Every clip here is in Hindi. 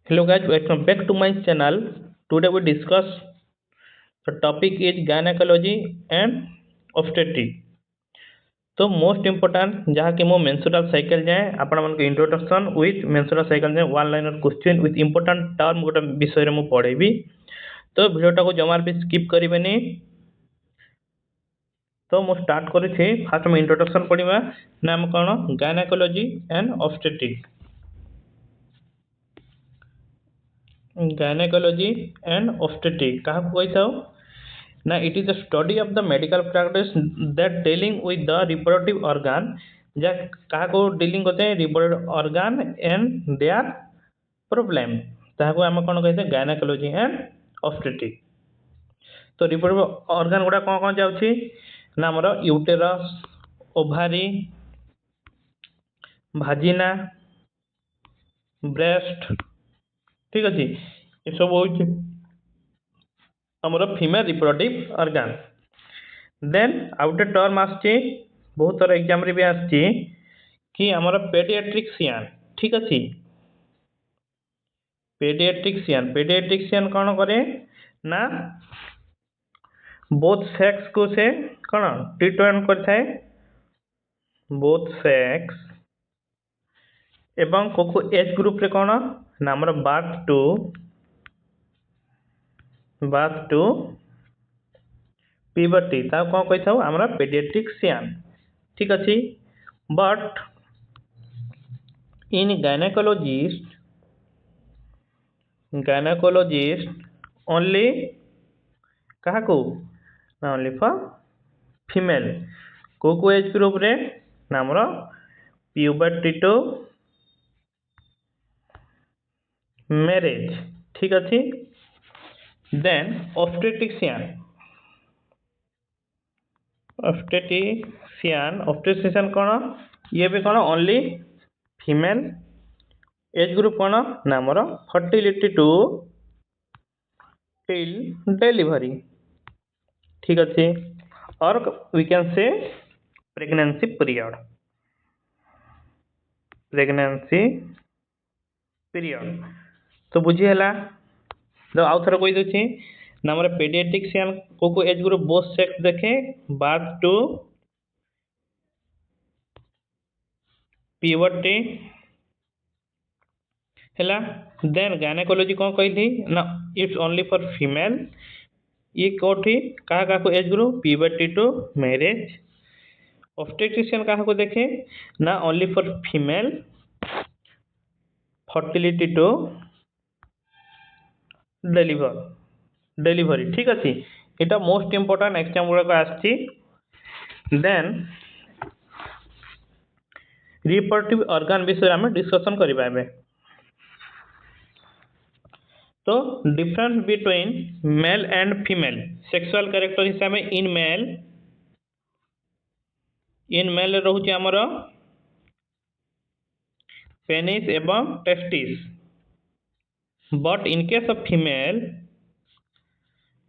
Hello guys, welcome back to my channel. Today we discuss the topic is gynecology and obstetrics. तो मोस्ट इम्पोर्टाट जहाँ कि मो मेंस्ट्रुअल साइकिल जाए आपण मन इंट्रोडक्शन विथ मेंस्ट्रुअल साइकिल जाए one liner question with important term गोटे विषय में पढ़ेबी। तो वीडियोटा को जमार भी स्किप करेंगे। तो मु स्टार्ट करी फास्ट में इंट्रोडक्शन पढ़ा नाम कौन gynaecology and obstetrics. Gynaecology and obstetrics क्या कही था ना it is the study of the medical practice that dealing with the reproductive organ जा क्या डीलिंग करते हैं reproductive organ and their problem ताको आम कौन कहते हैं गायनेकोलॉजी एंड ऑब्स्टेट्रिक्स। तो रिप्रोडक्टिव ऑर्गन गुड़ा कौन कौन जाउछि ना हमर यूटेरस ओभारी भाजिना ब्रेस्ट ठीक अच्छे ये सब हूँ आमर फीमेल रिप्रोडक्टिव ऑर्गन। देन आउ गोटे टर्म आसची बहुत थर एग्जाम रे भी आसची कि आमर पेडियाट्रिक्सियन ठीक अच्छे। पेडियाट्रिक्सियन कौन करे ना बोथ सेक्स को से कौन ट्रीटमेंट करथाए बोथ सेक्स एवं को एज ग्रुप रे कौन ना आमर बार्थ टू प्यूबर्टी ता कौन कही था आमर पेडियाट्रिक्सियन ठीक अच्छे। बट इन गायनेकोलॉजिस्ट ओनली क्या को ना ओनली फॉर फीमेल को एज ग्रुप रे ना आमर प्यूबर्टी टू मैरिज ठीक अच्छे। देन ऑब्स्टेट्रिशियन कौन ये भी कौन ओनली फीमेल एज ग्रुप कौन ना आमर फर्टिलिटी टू टिल डिलीवरी ठीक अच्छे और we can say pregnancy period तो बुझीगला। तो आउ थर कही दूसरी ना आम पेडियाट्रिक्सियन को एज ग्रुप बोथ सेक्स देखे बार्थ टू प्यूबर्टी है। देन गायनेकोलॉजी कौन कही ना इट्स ओनली फॉर फीमेल ये कौटी क्या age group puberty to marriage. Obstetrician क्या देखे ना only for female fertility to delivery ठीक अच्छे। यहाँ मोस्ट इम्पोर्टाट एग्जाम गुड़ाक आसची। देन रिप्रोडक्टिव ऑर्गन विषय आम डिस्कसन करवा। तो difference between male and female sexual character हिसाब में इन मेल रोचे आमर पेनिस एवं testis but in case of female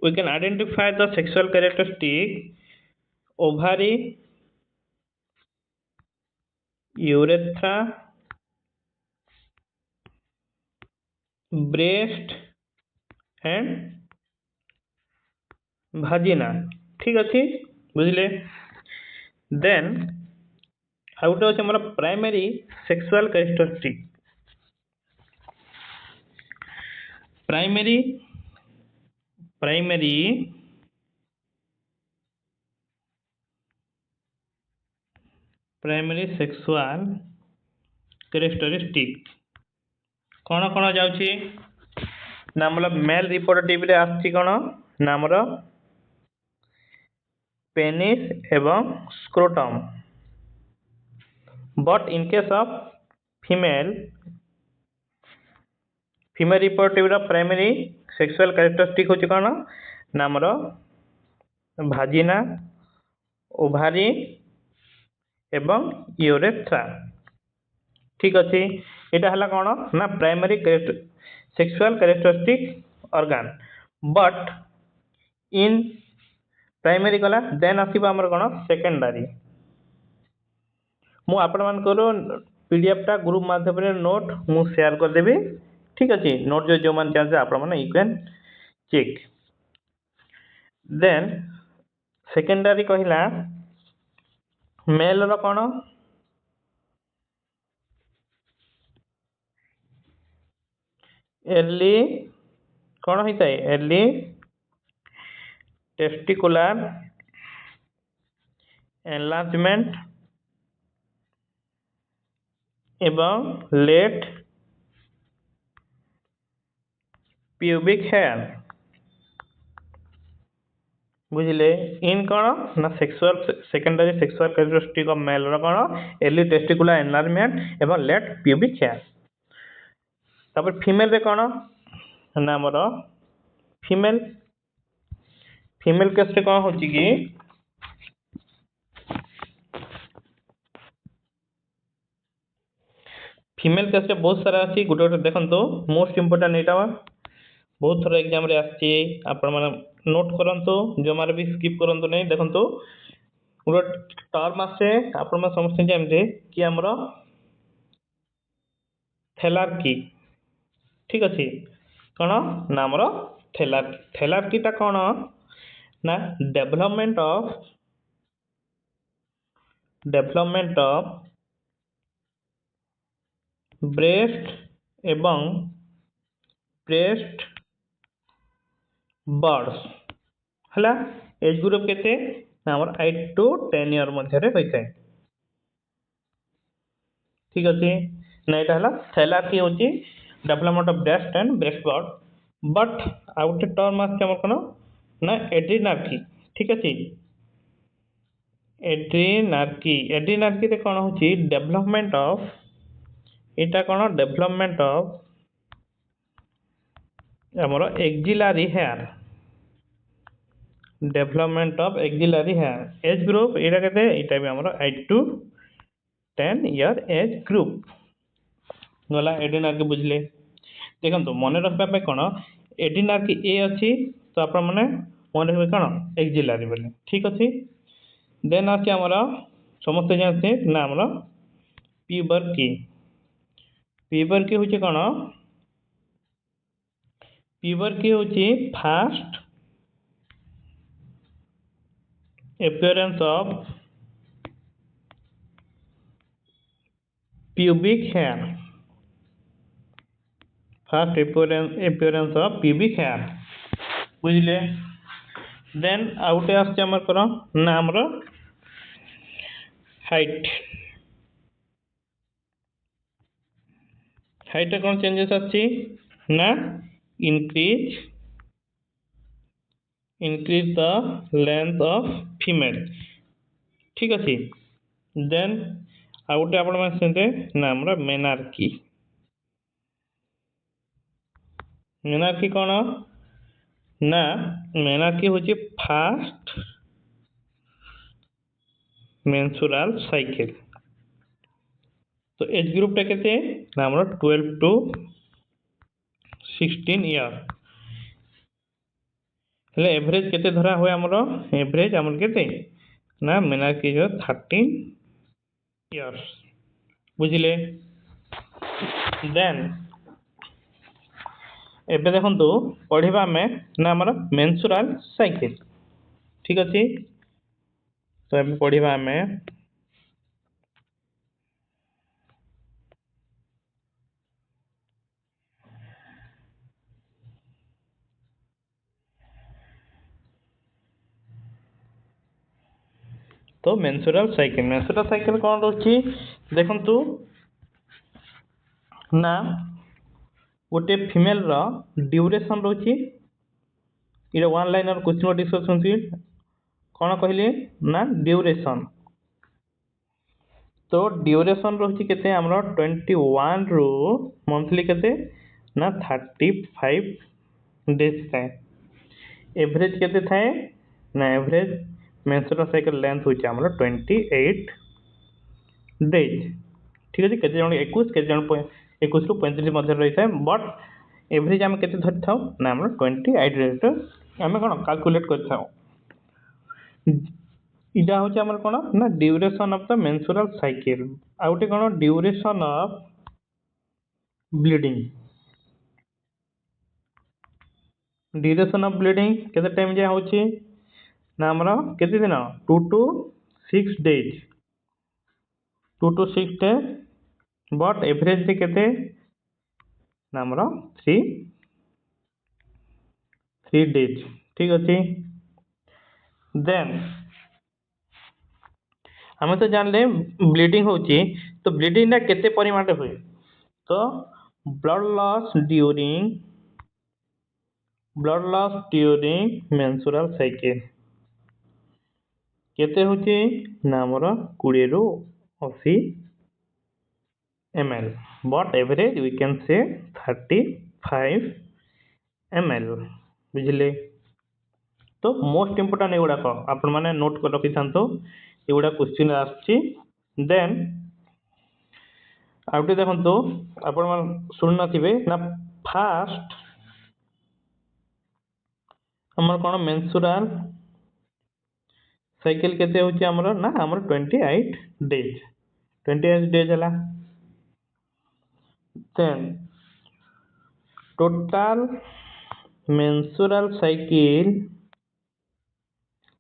we can identify the sexual characteristic ovary urethra breast and vagina ठीक अच्छे बुझले। देन आउ गोटे अच्छे मोर primary sexual characteristic primary sexual characteristic कौन कौन जाउछि ना मतलब मेल रिप्रोडक्टिव रे आछि कौन ना हमर पेनिस एवं scrotum but in case of female reproductive primary sexual characteristic होछि कौन ना हमर भाजिना ओभारी एवं यूरेथ्रा ठीक अच्छे। यहाँ है कौन ना primary sexual characteristic organ but in primary गला देन आसो आमर कौन सेकेंडरी मु आपण मानकर पीडीएफ टा ग्रुप माध्यम नोट मु शेयर करदेवी ठीक अच्छे नोट जो मैंने चाहे आपण you can check then secondary कहला मेल रो कौन एर्ली कौन होता है एर्ली टेस्टिकुलर एनलार्जमेंट एवं लेट प्यूबिक हेयर बुझिले इन कौन ना sexual secondary sexual characteristic of male रो कौन एर्ली टेस्टिकुलर एनलार्जमेंट एवं लेट प्यूबिक हेयर तापर फीमेल रे कौन ना हमर फीमेल फीमेल केस रे कौन होची कि फीमेल केस रे बहुत सारा अच्छी गोटे गोटे देखो मोस्ट इंपोर्टेंट यहाँ बहुत थर एग्जाम रे आसी आपण माने नोट करंतु जो मारे भी स्किप करंतु नहीं देखंतु गोटे टर्म आसे आपण माने समझते जानते कि हमर थेलार्की ठीक अच्छे कौन ना हमर थेलार्की टा कौन ना डेवलपमेंट ऑफ ब्रेस्ट एवं ब्रेस्ट बर्ड्स है एज ग्रुप केते हमर 8 to 10 ईयर मध्य होता है ठीक अच्छे ना यहाँ है थैलार्की हूँ development of breast and breast bird but आउ गोटे टर्म आम कौन ना एड्रिनार्की ठीक अच्छे एड्रिनार्की रे कौन हूँ डेवलपमेंट ऑफ यहाँ कौन डेवलपमेंट ऑफ आमर axillary hair development of axillary hair age group यहाँ के भी आमर 8 to 10 ईयर एज ग्रुप गला एड्रिनार्की बुझले देखो मन रखा कौन एड्रिनार्की ए अच्छी तो आप मन रखिए कौन एक्जिलारी बोले ठीक अच्छे देन आमर समस्त जानते ना आमर प्यूबर्की हूँ कौन प्यूबर्की हूँ fast appearance of pubic hair first appearance of pubic hair बुझले देन आउटे आछे हमर करो ना हमर हाइट कौन चेंजेस आछी ना increase the length of female ठीक अच्छे देन आउटे आपण माने सुनते ना हमरा मेनार्की कौन ना मेनार्की हूँ फास्ट मेंसुरल साइकिल तो एज ग्रुप टा केते ना हमरा 12 to 16 ईयर हेले एवरेज केते धरा हुए हमरो एवरेज हमर केते ना मेनार्की जो 13 इयर्स बुझिले देन एबे देखंतु पढ़िबा में ना हमर मेंसुरल साइकिल ठीक अछि तो एबे पढ़िबा में तो मेंसुरल साइकिल कौन रोची देखंतु ना गोटे फीमेल रो ड्यूरेशन रोची ये वन लाइनर क्वेश्चन डिस्कशन कौन कहले ना ड्यूरेशन तो ड्यूरेशन रोची केते हमरो 21 रो मंथली केते ना 35 डेज थाए एवरेज केते थाए ना एवरेज मेंस्ट्रुअल साइकिल लेंथ होची हमरो 28 डेज ठीक अछि केते जण 21 केते जण 21 रु 35 मध्य रही थाए बट एवरेज हम केते धरि थाउ ना हमरो 28 डेज हम कोन कैलकुलेट कर थाउ इटा होची हमर कोन ना duration of the menstrual cycle आउटे कोन duration of bleeding duration of bleeding केते टाइम जाए होची ना हमरो केते दिन 2 to 6 days 2 to 6 days but average केते ना हमरो 3 days ठीक अछि देन हमें तो जानले ब्लीडिंग होची तो ब्लीडिंग ना केते परिमाण रे हुए तो blood loss during menstrual cycle केते होची ना हमर 20 ରୁ 80 ml but average we can say 35 ml बुझले तो मोस्ट इंपोर्टेंट एगुड़ा आपण माने नोट कर रखि थांतो एगुड़ा क्वेश्चन आछि देन आउटे देखंतो आपण मान सुन नथिबे ना फास्ट हमर कोन मेंस्ट्रुअल साइकिल केते होची हमर ना हमर 28 डेज हला then total menstrual cycle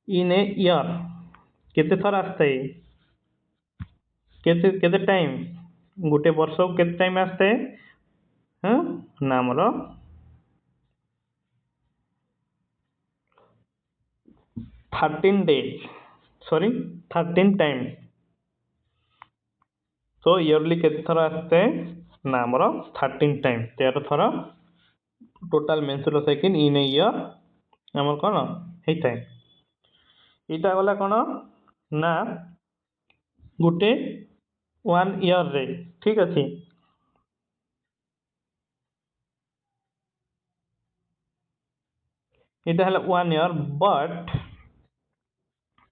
in a year केते थर आस्ते केते केते टाइम गोटे वर्ष केते टाइम आस्ते हां ना हमर 13 days सॉरी 13 टाइम तो इयरली केते थर आस्ते ना हमर 13 टाइम 13 थर total menstrual cycle in a year हमर कोन हेतै इटा वाला कोन ना गुटे 1 ईयर रे ठीक अछि इटा हला 1 year but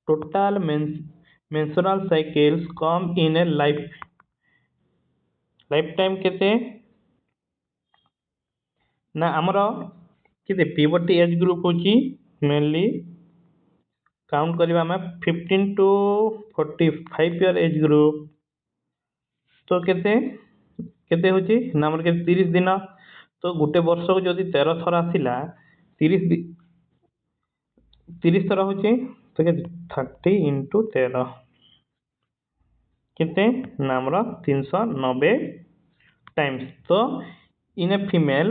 total menstrual cycles come in a lifetime केते ना हमरो केते puberty एज ग्रुप होची मेनली काउंट करबा में 15 to 45 ईयर एज ग्रुप तो केते केते होची ना हमर के 30 दिन तो गुटे वर्ष को जदी 13 थर आसिला 30 थर होची तो केते 30 into 13 केते ना हमरो 390 टाइम्स तो इन ए फीमेल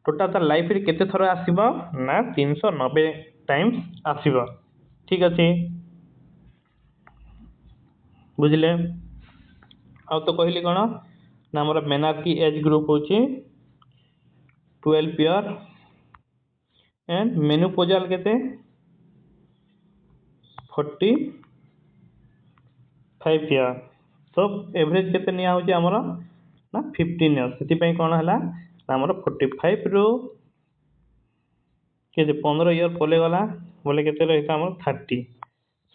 टोटल तर लाइफ रे केते थर आसीबो ना 390 टाइम्स आसीबो ठीक अछि बुझले आ तो कहली कोन ना हमर मेनार्की एज ग्रुप होची 12 ईयर एंड मेनोपॉजल केते 45 ईयर तो एवरेज केते निया होची हमर ना 15 ईयर सेति पई कोन हला ना हमर 45 रो के 15 ईयर पले गला बोले केते रहता हमर 30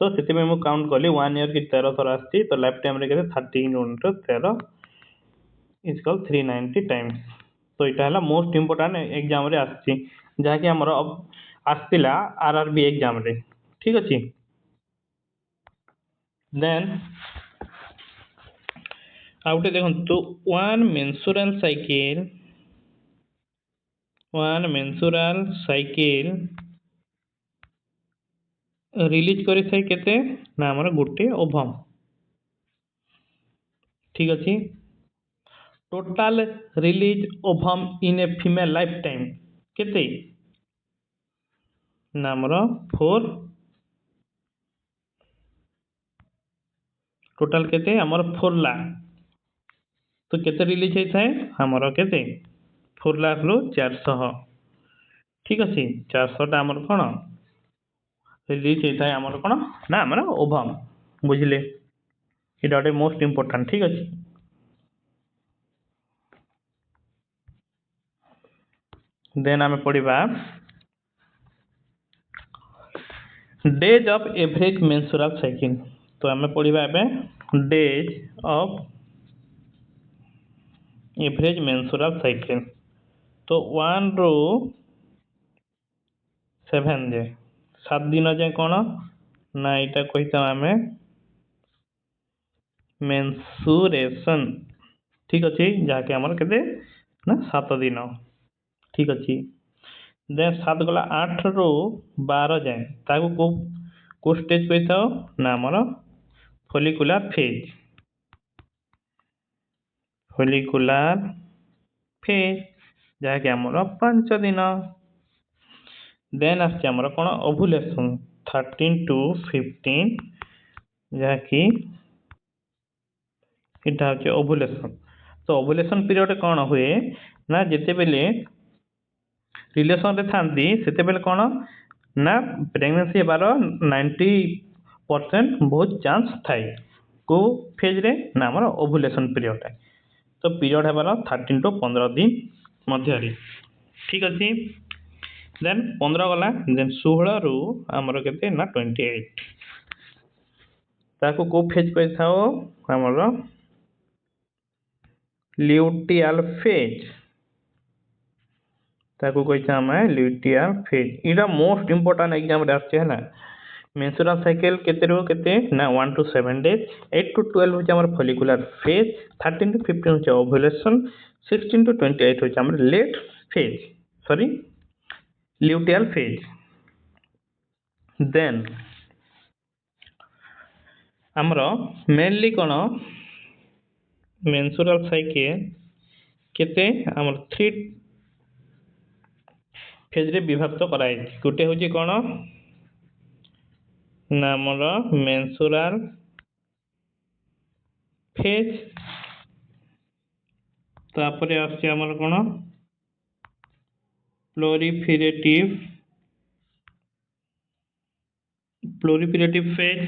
सो सेति पई मु काउंट करली 1 ईयर की 13 थर आस्ती तो लाइफ टाइम रे केते 30 into 13 इज इक्वल 390 टाइम्स तो इटा हला मोस्ट इंपोर्टेंट एग्जाम रे आस्ती जहा कि हमर आस्तिला आरआरबी एग्जाम रे ठीक अछि देन आउटे देखन तो one menstrual cycle रिलीज करि थाई केते ना हमर गुटे ओभम ठीक अछि total release ovum in a female life time केते ना हमर 4 टोटल केते हमर 4 लाख तो केते रिलीज हे थाए हमर केते 4 लाख रो 400 ठीक अछि 400 टा हमर कोन रिलीज हे थाए हमर कोन ना हमर ओभम बुझले इटा मोस्ट इंपोर्टेंट ठीक अछि देन हमें पढ़िबा days of average menstrual cycle तो हमें पढ़िबा एबे days of average menstrual cycle तो 1 रो 7 जे 7 दिन जे कोन ना इटा कहिता हमें मेंस्ट्रुएशन ठीक अछि जाके हमर केते ना 7 दिन ठीक अछि देन 7 गला 8 ରୁ 12 जाए ताको को स्टेज कही ना आमर फॉलिकुलर फेज जहाँकि आमर 5 दिन देन आमर कौन ओव्युलेशन 13 to 15 जहाँकि इटा हूँ ओव्युलेशन तो ओव्युलेशन पीरियड कौन हुए ना जिते बेले रिलेशन रे थांती सेते बेले कौन ना प्रेगनेंसी हेबार 90% बहुत चांस थाए को फेज रे ना आमर ओव्युलेशन पीरियड तो पीरियड हेबार 13 to 15 दिन मध्य ठीक अच्छे देन 15 गला देन 16 रु आमर केते ना 28 ताको को फेज कहि थाओ आमर ल्यूटियल फेज ताको कहि था हम ल्यूटियल फेज इटा मोस्ट इंपोर्टेंट एग्जाम रे आछे है मेंस्ट्रुअल साइकिल केते रो केते ना 1 to 7 डेज 8 to 12 होचे हमर फॉलिकुलर फेज 13 to 15 होचे ओव्युलेशन 16 to 28 होचे हमर late phase sorry luteal phase then हमरो मेनली कोन मेंस्ट्रुअल साइकिल केते हमर 3 फेज रे विभक्त कराई गोटे होची कोन ना हमर मेंस्ट्रुअल फेज तापरे आछे हमर कोन प्लोरिफेरेटिव फेज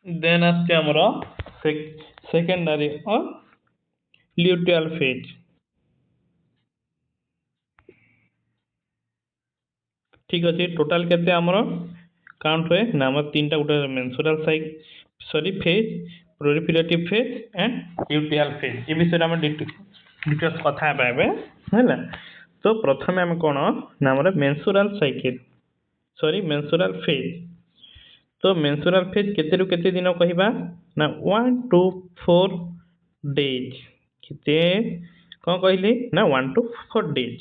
देन आछे हमर सेकेंडरी और ल्यूटियल फेज ठीक अच्छे टोटाल केते हमर काउंट हुए ना हमर तीनटा गोटे menstrual phase proliferative phase and luteal phase ए विषय हम डिटेल्स कथा पाबे हैला तो प्रथमे हम कोन ना हमर मेंस्ट्रुअल फेज तो मेंस्ट्रुअल फेज केते रु केते दिन कहिबा ना 1 to 4 डेज केते कोन कहली ना 1 to 4 डेज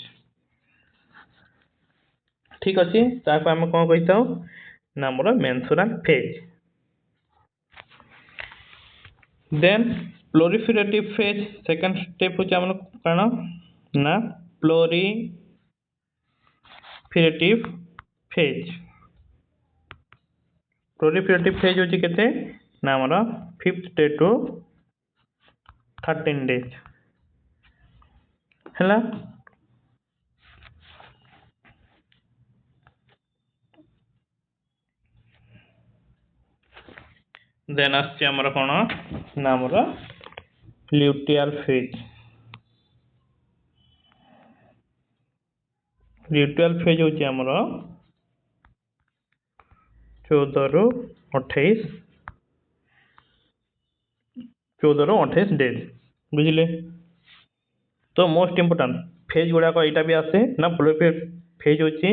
ठीक अच्छे ताको हम कौन कही था ना मोर menstrual phase then proliferative phase second step होचे हमन काना ना प्लोरिफेरेटिव फेज होचे केते ना हमर 5th डे to 13 डेज हैला देन आछे हमर कोन ना हमर ल्यूटियल फेज होचे हमर 14 ରୁ 28 डेज बुझिले तो मोस्ट इंपोर्टेंट फेज गुड़ा यहाँ भी आसे ना फेज होची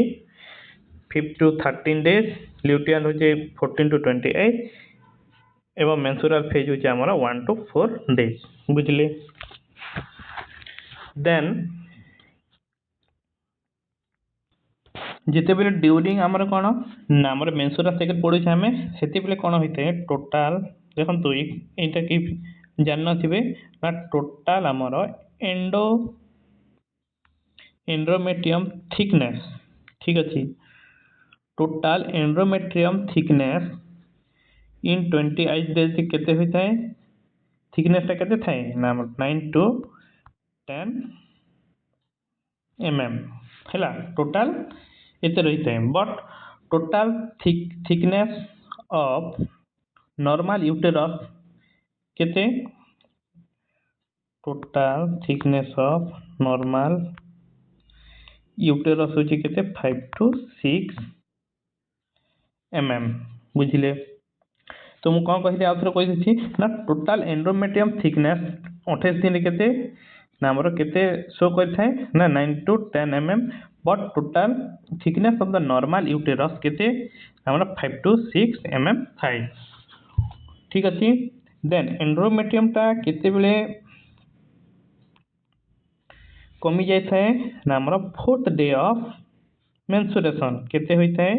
5 to 13 डेज ल्यूटियल होचे 14 to 28 एवं मेंस्ट्रुअल फेज होचे हमर 1 to 4 डेज बुझिले देन जिते बेले ड्यूरिंग हमर कोन ना हमर मेंस्ट्रुअल साइकिल पड़े हमें सेते बेले कोन होइते टोटल देखंतु एटा की जान नथिबे ना टोटल हमर एंडोमेट्रियम थिकनेस ठीक अछि टोटल एंडोमेट्रियम थिकनेस इन 28 डेज केते होइते थिकनेस ता केते थाए ना 9 to 10 mm हैला टोटल एते रहिते but total thickness of normal uterus केते total thickness of normal uterus होची केते 5 to 6 mm बुझिले तो मु कोन कहिले आउथर कहि देछि ना टोटल एंडोमेट्रियम थिकनेस 28 दिन केते ना हमर केते शो करथाय ना 9 to 10 mm but total thickness of the normal uterus केते हमर 5 to 6 mm थाय ठीक अछि देन एंडोमेट्रियम ता केते बेले कमी जाए ना आमर 4th डे ऑफ मेंसुरेशन केते होता है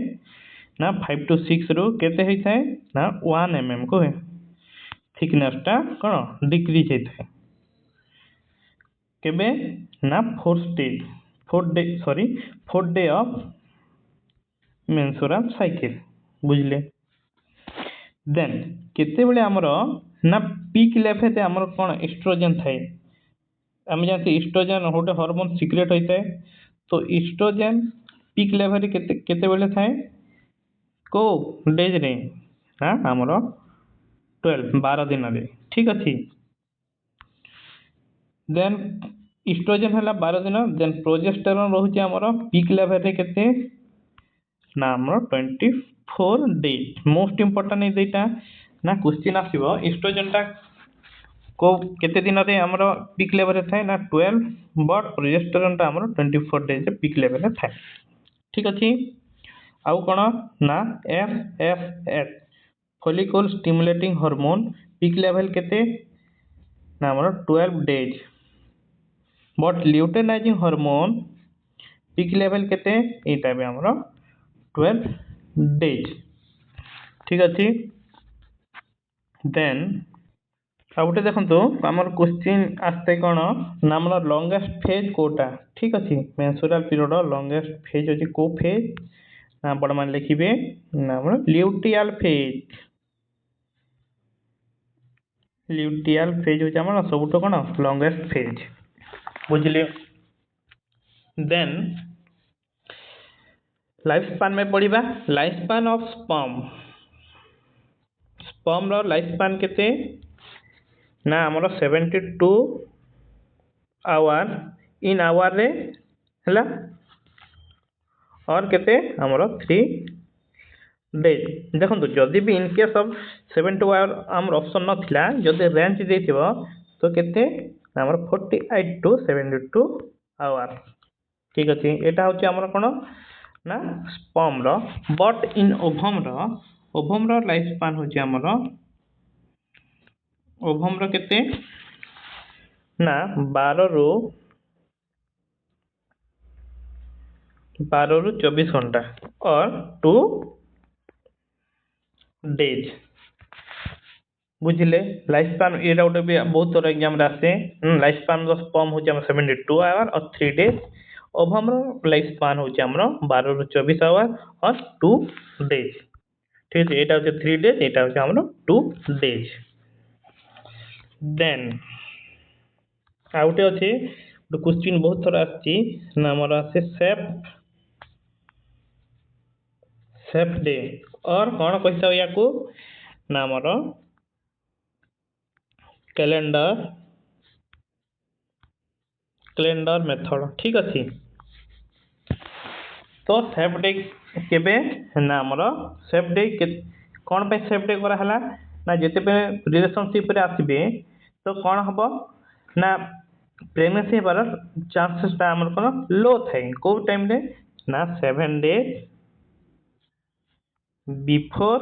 ना 5 to 6 रु केते होता है ना 1 mm को थिकनेसटा कौन डिक्रीज होता है केबे ना 4th day of menstrual cycle बुझले देन केते बेले हमर ना पीक लेवल थे हमर कोन एस्ट्रोजन थाए आम जानते एस्ट्रोजन गोटे हार्मोन सिक्रेट होता है तो एस्ट्रोजन पीक लेवल केते बेले थाए को डेज रे हाँ हमर 12 दिन रे ठीक अच्छी देन एस्ट्रोजन है 12 दिन देन प्रोजेस्टेरोन रोचे हमर पीक लेवल रे केते ना हमर 24 डेज मोस्ट इंपोर्टेंट है दुईटा ना क्वेश्चन आसीबो एस्ट्रोजनटा को केते दिन रे हमर पीक लेवल रे थाए ना 12 बट प्रोजेस्टेरोनटा हमर 24 डेज रे पीक लेवल रे थाए ठीक अछि आउ कोन ना FSH follicle stimulating hormone peak level केते ना हमर 12 days but luteinising hormone peak level केते एटा बे हमर 12 डेज ठीक अच्छी देन आउटे देखो आमर क्वेश्चन आसते कौन ना आमर लंगेस्ट फेज कोटा ठीक अच्छी मेंसुरल पीरियड लंगेस्ट फेज अच्छी को फेज ना आपण मैंने लिखिए ना ल्यूटियल फेज हूँ आम सब कौन लंगेस्ट फेज बुझे देन लाइफ स्पान में पढ़ा life span of sperm life span केते ना आमर 72 आवर इन आवर रे हला और केते आमर 3 डेज देखो जदि भी इनकेस ऑफ 72 आवर आमर ऑप्शन नथिला जदि रेंज देथिबो तो केते आमर 48 to 72 आवर ठीक अछि एटा होछि आमर कोन ना स्पर्म रो बट इन ओभम रो लाइफ स्पान होछि आमर ओभम रो केते ना 12 ରୁ 24 घंटा और 2 डेज बुझिले लाइफ स्पान ये गोटे भी बहुत थोड़ा एग्जाम रे आसे लाइफ स्पान रो स्पर्म होछि हमर 72 आवर और 3 डेज ओभम रो लाइफ स्पान होछि हमर 12 ରୁ 24 आवर और 2 डेज ठीक है एटा होछि 3 डेज एटा होछि हमर 2 डेज देन आउटे अच्छे क्वेश्चन बहुत थोड़ा आछि ना हमर आसे सेफ डे और कौन कहता या को ना हमर कैलेंडर मेथड ठीक अच्छी तो सेफ डे केबे ना हमर सेफ डे कौन पे सेफ डे करा हला ना जेते पे रिलेशनशिप रे आसीबे तो कौन हबो ना प्रेगनेंसी हेबार चांसेसटा हमर कोन लो थाए को टाइम रे ना 7 days before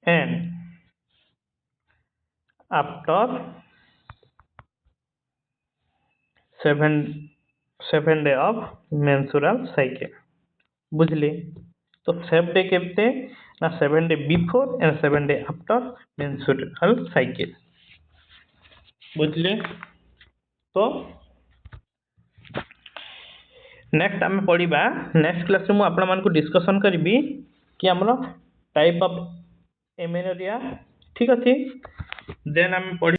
and after 7 day of menstrual cycle बुझली तो 7 डे केते ना 7 day before and 7 day after menstrual cycle बुझले तो नेक्स्ट आम पढ़ा नेक्स्ट क्लास में आपण मानक डिस्कसन करी कि आमर टाइप ऑफ एमेनोरिया ठीक अच्छे देन आम पढ़